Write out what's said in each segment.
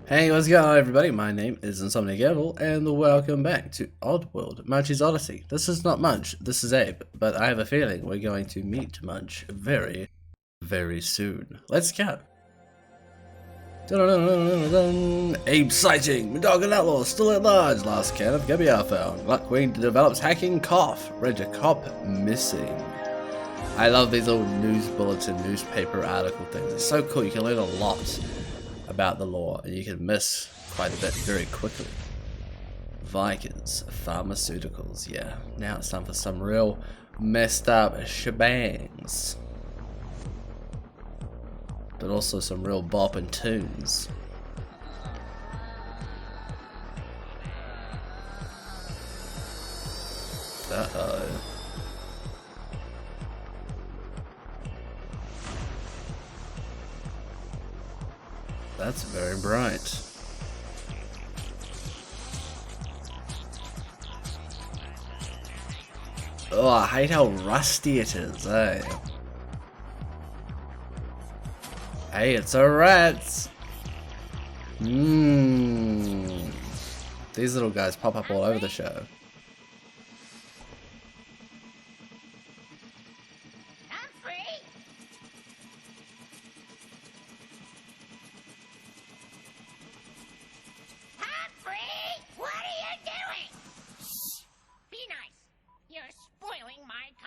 Hey, what's going on everybody? My name is Insomniac Evil, and welcome back to Oddworld, Munch's Oddysee. This is not Munch, this is Abe, but I have a feeling we're going to meet Munch very, very soon. Let's go! Abe sighting! Dog Outlaw still at large! Last can of Gabiar found. Luck Queen develops hacking cough. Ranger cop missing. I love these little news bulletin, newspaper article things. It's so cool, you can learn a lot about the lore, and you can miss quite a bit very quickly. Vyykers, pharmaceuticals, yeah. Now it's time for some real messed up shebangs. But also some real bopping tunes. Uh-oh. That's very bright. Oh, I hate how rusty it is, eh? Hey, it's a rat! Mmm. These little guys pop up all over the show.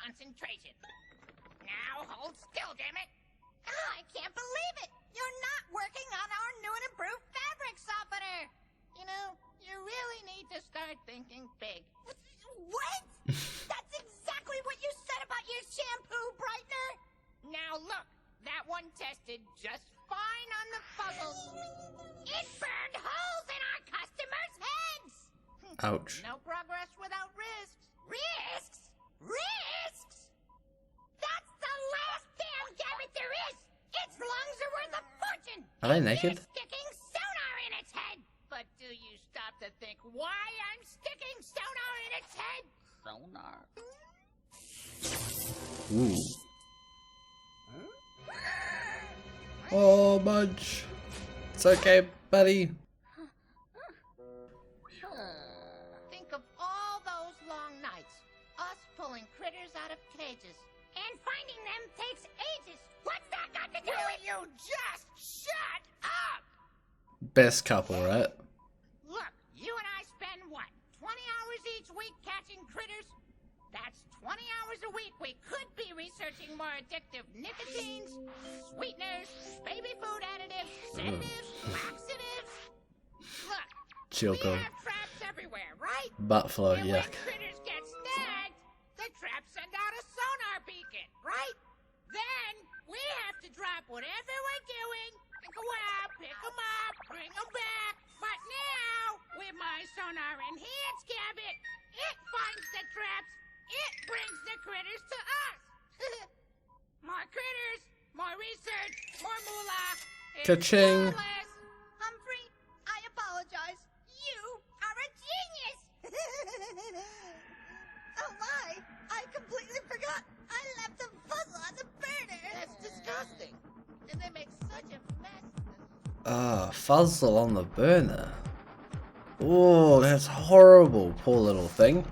Concentration. Now hold still, damn it! Oh, I can't believe it! You're not working on our new and improved fabric softener! You know, you really need to start thinking big. What? That's exactly what you said about your shampoo brightener! Now look, that one tested just fine on the puzzles. It burned holes in our customers' heads! Ouch. No progress without risks. Risks? Risks? That's the last damn gambit there is! Its lungs are worth a fortune! Are they naked? You're sticking sonar in its head! But do you stop to think why I'm sticking sonar in its head? Sonar. Ooh. Oh, Munch. It's okay, buddy. Think of all those long nights. Us pulling critters out of cages. And finding them takes ages. What's that got to do with you? Just shut up! Best couple, right? Look, you and I spend what? 20 hours each week catching critters? That's 20 hours a week we could be researching more addictive nicotines, sweeteners, baby food additives, sedatives, laxatives. Look, Chilko. we have traps everywhere, right? Butt flow, And yuck. when critters get snagged, the traps send out a sonar beacon, right? Then we have to drop whatever we're doing and go out, pick them up, bring them back. But now, with my sonar enhanced gambit, it finds the traps, it brings the critters to us. More critters, more research, more moolah. It's Ka-ching. flawless. Humphrey, I apologize. You are a genius. Oh my, I completely forgot. I left a puzzle on the burner. That's disgusting. And they make such a mess. Ah, fuzzle on the burner. Oh, that's horrible, poor little thing.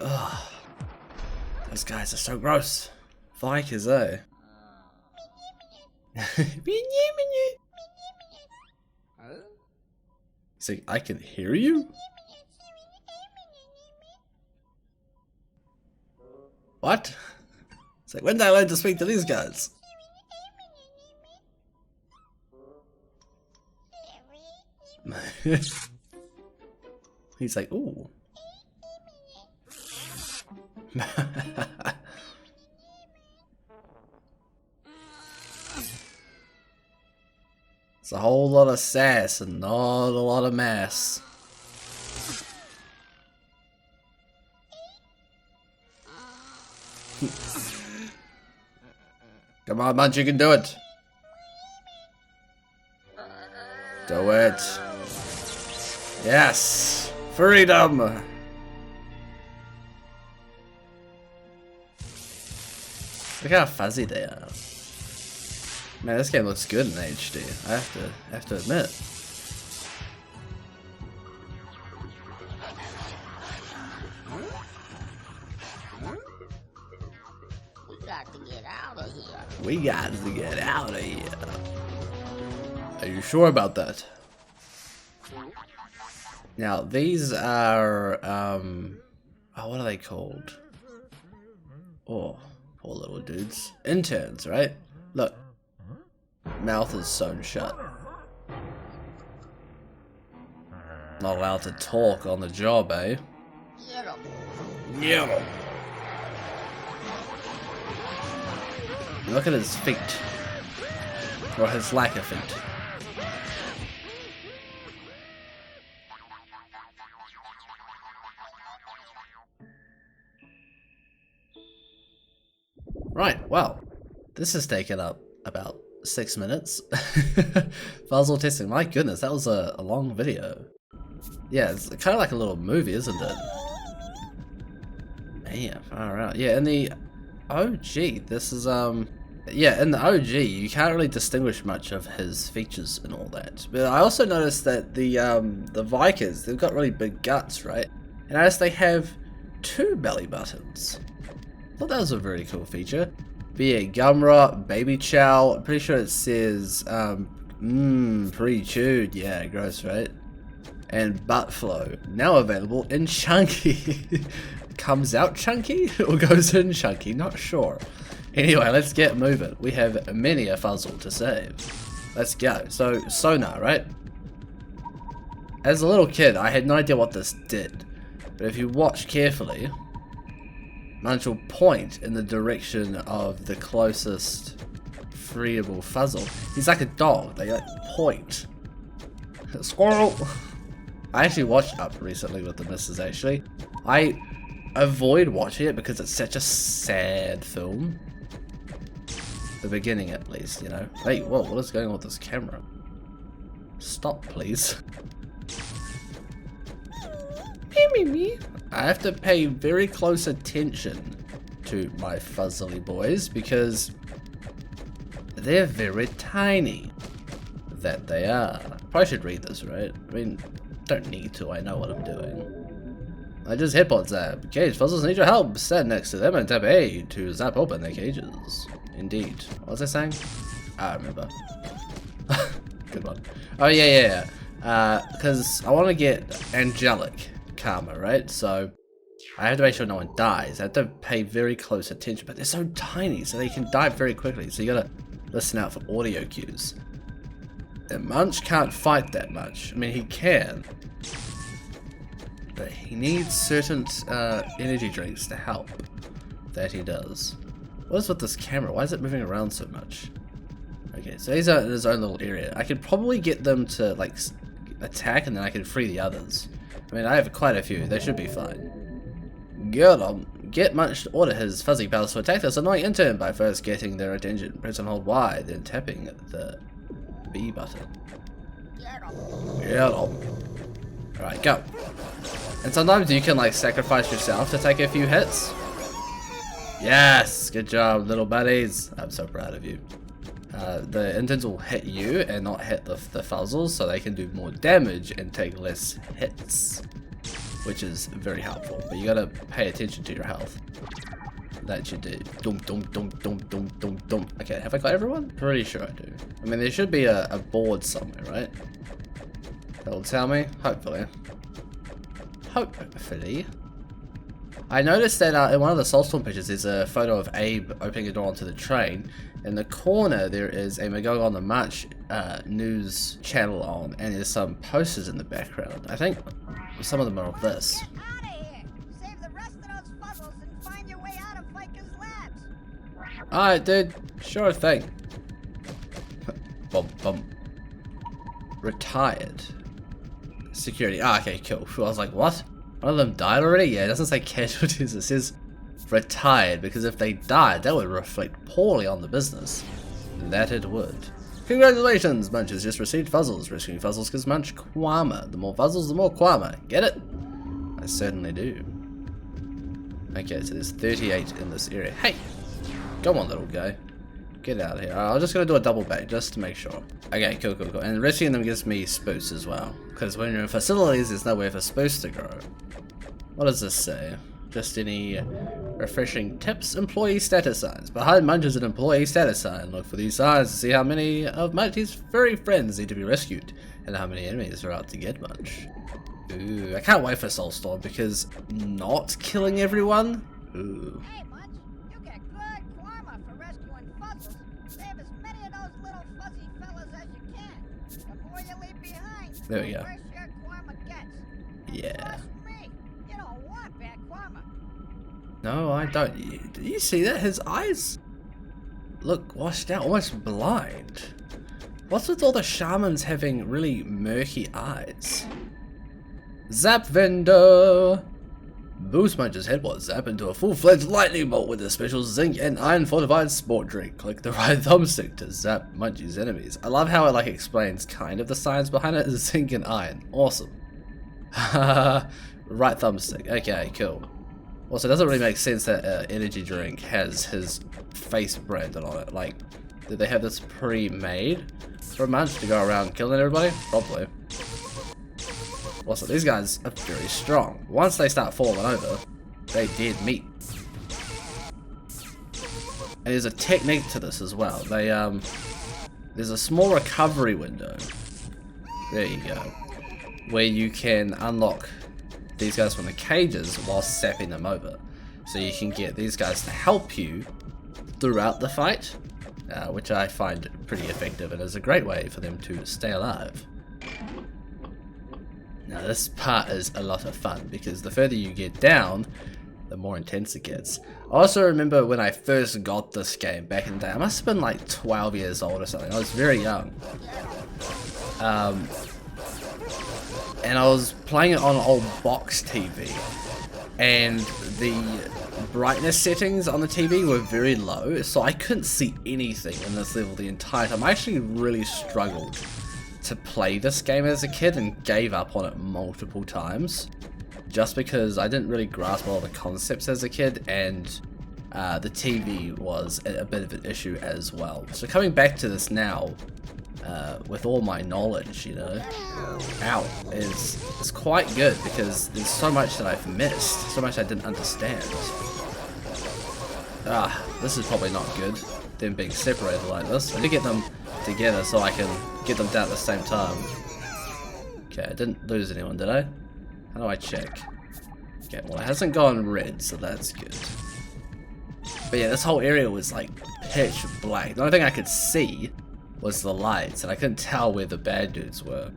Ugh. Those guys are so gross. Vyykers, eh? See, I can hear you? What? It's like, when did I learn to speak to these guys? He's like, ooh. It's a whole lot of sass and not a lot of mass. Come on, Munch, you can do it. Do it. Yes! Freedom! Look how fuzzy they are. Man, this game looks good in HD. I have to admit. We got to get out of here. Are you sure about that? Now, these are, oh, what are they called? Oh, poor little dudes. Interns, right? Look. Mouth is sewn shut. Not allowed to talk on the job, eh? Yeah. Look at his feet. Or his lack of feet. Right, well, this has taken up about 6 minutes. Puzzle testing, my goodness, that was a long video. Yeah, it's kind of like a little movie, isn't it? Man, far out. Yeah, in the OG, this is, yeah, in the OG, you can't really distinguish much of his features and all that. But I also noticed that the Vyykers, they've got really big guts, right? And I noticed they have 2 belly buttons. I thought that was a very cool feature. But yeah, Gumrock, Baby Chow, I'm pretty sure it says, pre-chewed, yeah, gross, right? And Butt Flow, now available in Chunky. Comes out chunky or goes in chunky, not sure. Anyway, let's get moving. We have many a puzzle to save. Let's go. So, sonar, right? As a little kid, I had no idea what this did. But if you watch carefully, Munch will point in the direction of the closest freeable puzzle. He's like a dog, they like point. Squirrel! I actually watched Up recently with the missus actually. I avoid watching it because it's such a sad film. The beginning at least, you know. Hey, whoa, what is going on with this camera? Stop, please. Me. I have to pay very close attention to my fuzzly boys because they're very tiny. That they are. Probably should read this, right? I mean, don't need to, I know what I'm doing. I just hit pods that. Cage puzzles need your help. Stand next to them and tap A to zap open their cages. Indeed. What was I saying? I remember. Good one. Oh yeah. Because I want to get angelic karma, right? So I have to make sure no one dies. I have to pay very close attention, but they're so tiny, so they can die very quickly. So you gotta listen out for audio cues. And Munch can't fight that much. I mean, he can, but he needs certain energy drinks to help. That he does. What is with this camera? Why is it moving around so much? Okay, so he's in his own little area. I could probably get them to like attack, and then I can free the others. I mean, I have quite a few. They should be fine. Get Munch to order his fuzzy pals to attack this annoying intern by first getting their attention. Press and hold Y, then tapping the B button. Get him. Alright, go. And sometimes you can like sacrifice yourself to take a few hits. Yes, good job, little buddies. I'm so proud of you. The interns will hit you and not hit the fuzzles, so they can do more damage and take less hits, which is very helpful. But you gotta pay attention to your health. That you do. Dum. Okay, have I got everyone? Pretty sure I do. I mean, there should be a board somewhere, right? That will tell me. Hopefully. I noticed that in one of the Soulstorm pictures there's a photo of Abe opening a door onto the train. In the corner there is a going on the Munch news channel on, and there's some posters in the background. I think some of them are of this. Get out of here! Save the rest of those puzzles and find your way out of Vyykers Labs! Alright, dude. Sure thing. Bum. Retired. Security. Ah, okay, cool. I was like, what? One of them died already? Yeah, it doesn't say casualties, it says retired, because if they died, that would reflect poorly on the business. That it would. Congratulations, Munch has just received fuzzles. Rescuing fuzzles gives Munch Kwama. The more fuzzles, the more Kwama. Get it? I certainly do. Okay, so there's 38 in this area. Hey! Come on, little guy. Get out of here. I'm just gonna do a double back, just to make sure. Okay, cool. And rescuing them gives me spooks as well. Because when you're in facilities, there's nowhere for spooks to grow. What does this say? Just any Refreshing tips, employee status signs. Behind Munch is an employee status sign. Look for these signs to see how many of Munch's furry friends need to be rescued, and how many enemies are out to get Munch. Ooh, I can't wait for Soulstorm because not killing everyone? Ooh. Hey, Munch, you get good karma for rescuing fuzzles. Save as many of those little fuzzy fellas as you can. The more you leave behind, There we go. the worse your karma gets. Yeah. Trust me, you don't want bad karma. No, I don't. Do you see that? His eyes look washed out, almost blind. What's with all the shamans having really murky eyes? Zap vendor! Boost Munch's head was zap into a full-fledged lightning bolt with a special zinc and iron fortified sport drink. Click the right thumbstick to zap Munch's enemies. I love how it like explains kind of the science behind it. Zinc and iron. Awesome. Right thumbstick. Okay, cool. Also, it doesn't really make sense that energy drink has his face branded on it. Like, did they have this pre-made for Munch to go around killing everybody? Probably. Also, these guys are very strong. Once they start falling over, they dead meat. And there's a technique to this as well. They there's a small recovery window. There you go. Where you can unlock these guys from the cages while sapping them over. So you can get these guys to help you throughout the fight, which I find pretty effective and is a great way for them to stay alive. Now this part is a lot of fun because the further you get down, the more intense it gets. I also remember when I first got this game back in the day, I must have been like 12 years old or something. I was very young. And I was playing it on an old box TV, and the brightness settings on the TV were very low, so I couldn't see anything in this level the entire time. I actually really struggled to play this game as a kid and gave up on it multiple times, just because I didn't really grasp all the concepts as a kid, and the TV was a bit of an issue as well. So coming back to this now, with all my knowledge, you know, is quite good because there's so much that I've missed, so much I didn't understand. This is probably not good, them being separated like this. I need to get them together so I can get them down at the same time. Okay, I didn't lose anyone, did I? How do I check? Okay, well it hasn't gone red, so that's good. But yeah, this whole area was like pitch black. The only thing I could see was the lights, and I couldn't tell where the bad dudes were.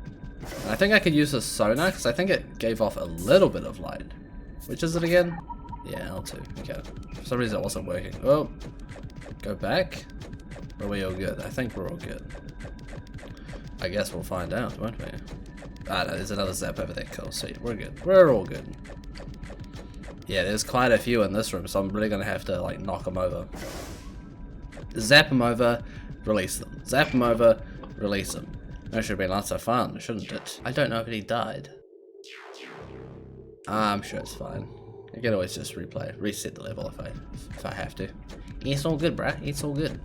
And I think I could use the sonar, because I think it gave off a little bit of light. Which is it again? Yeah, L2. Okay. For some reason it wasn't working. Oh, go back? Or are we all good? I think we're all good. I guess we'll find out, won't we? No, there's another zap over there. Cool, sweet. We're good. We're all good. Yeah, there's quite a few in this room, so I'm really gonna have to like knock them over. Zap them over, release them. Zap them over, release them. That should have been lots of fun, shouldn't it? I don't know if he died. I'm sure it's fine. I can always just reset the level if I have to. It's all good, bruh. It's all good.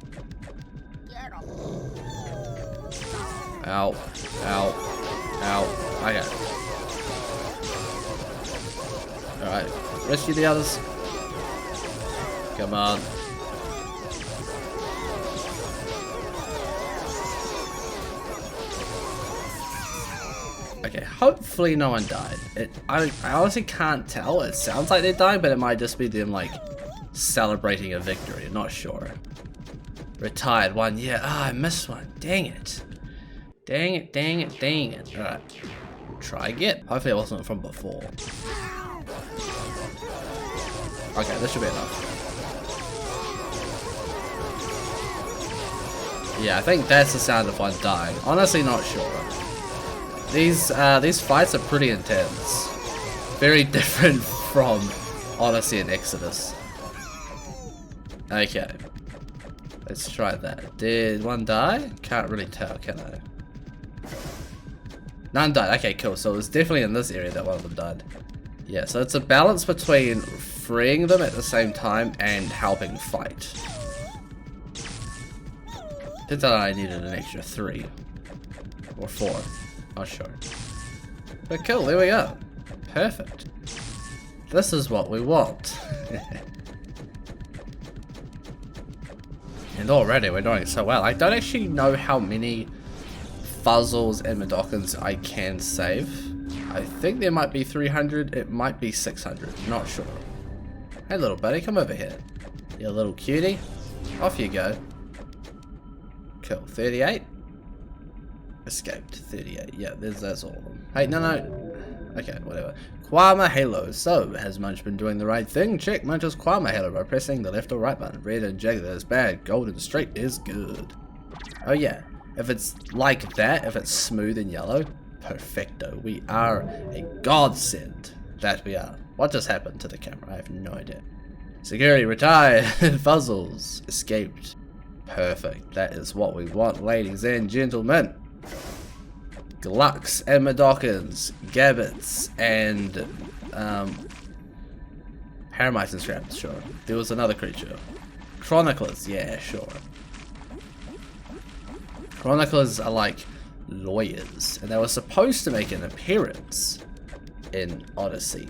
Ow. Ow. Ow. I got it. Alright. Rescue the others. Come on. Okay, hopefully no one died. I honestly can't tell. It sounds like they died, but it might just be them like celebrating a victory. I'm not sure. Retired one. Yeah, I missed one. Dang it. Dang it, dang it, dang it. Alright. Try again. Hopefully it wasn't from before. Okay, this should be enough. Yeah, I think that's the sound of one dying. Honestly not sure. These fights are pretty intense. Very different from Oddysee and Exodus. Okay. Let's try that. Did one die? Can't really tell, can I? None died. Okay, cool. So it was definitely in this area that one of them died. Yeah, so it's a balance between freeing them at the same time and helping fight. Turns out I needed an extra 3. Or 4. Not sure. But cool, there we go. Perfect. This is what we want. And already we're doing so well. I don't actually know how many Fuzzles and Medokins I can save. I think there might be 300, it might be 600, not sure. Hey little buddy, come over here. You little cutie. Off you go. Cool, 38. Escaped, 38. Yeah, that's all of them. Hey, no. Okay, whatever. Kwama Halo. So, has Munch been doing the right thing? Check Munch's Kwama Halo by pressing the left or right button. Red and jagged is bad. Golden straight is good. Oh yeah, if it's like that, if it's smooth and yellow, perfecto. We are a godsend. That we are. What just happened to the camera? I have no idea. Security retired. Fuzzles escaped. Perfect. That is what we want, ladies and gentlemen. Glucks and Medokins, Gabbits and Paramites and Straps, sure. There was another creature. Chroniclers, yeah, sure. Chroniclers are like lawyers, and they were supposed to make an appearance in Oddysee.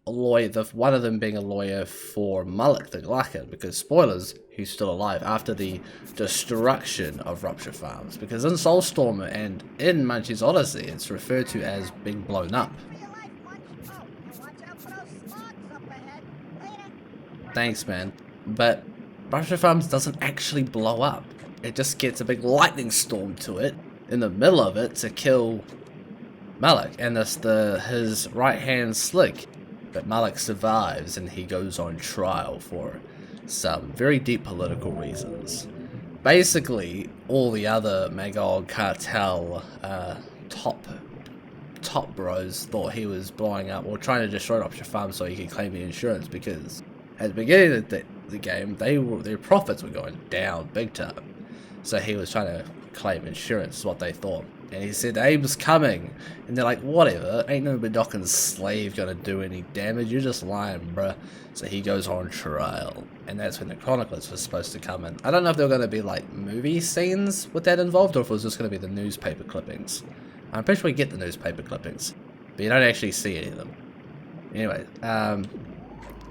One of them being a lawyer for Mullock the Glucken, because spoilers, he's still alive after the destruction of Rupture Farms. Because in Soulstorm and in Munch's Oddysee, it's referred to as being blown up. Thanks, man. But Rupture Farms doesn't actually blow up. It just gets a big lightning storm to it in the middle of it to kill Mullock, and that's his right hand Slick. But Mullock survives and he goes on trial for some very deep political reasons. Basically, all the other Magog cartel top bros thought he was blowing up or trying to destroy Rupture Farm so he could claim the insurance, because at the beginning of the game, their profits were going down big time. So he was trying to claim insurance, is what they thought. And he said, Abe's coming. And they're like, whatever, ain't no Medokkin's slave gonna do any damage, you're just lying, bruh. So he goes on trial. And that's when the Chroniclers were supposed to come in. I don't know if they were gonna be like movie scenes with that involved, or if it was just gonna be the newspaper clippings. I'm pretty sure we get the newspaper clippings, but you don't actually see any of them. Anyway,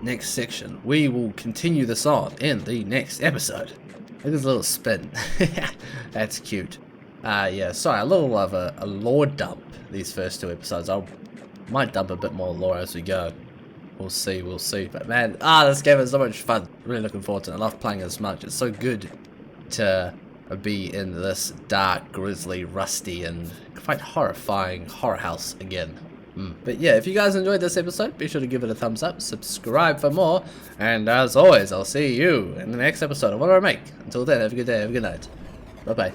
next section. We will continue this on in the next episode. Look at this little spin. That's cute. Yeah, sorry, a little of a lore dump these first two episodes. I might dump a bit more lore as we go. We'll see. But man, this game is so much fun. Really looking forward to it. I love playing as Munch. It's so good to be in this dark, grisly, rusty, and quite horrifying horror house again. But yeah, if you guys enjoyed this episode, be sure to give it a thumbs up, subscribe for more, and as always, I'll see you in the next episode of What Do I Make? Until then, have a good day, have a good night. Bye-bye.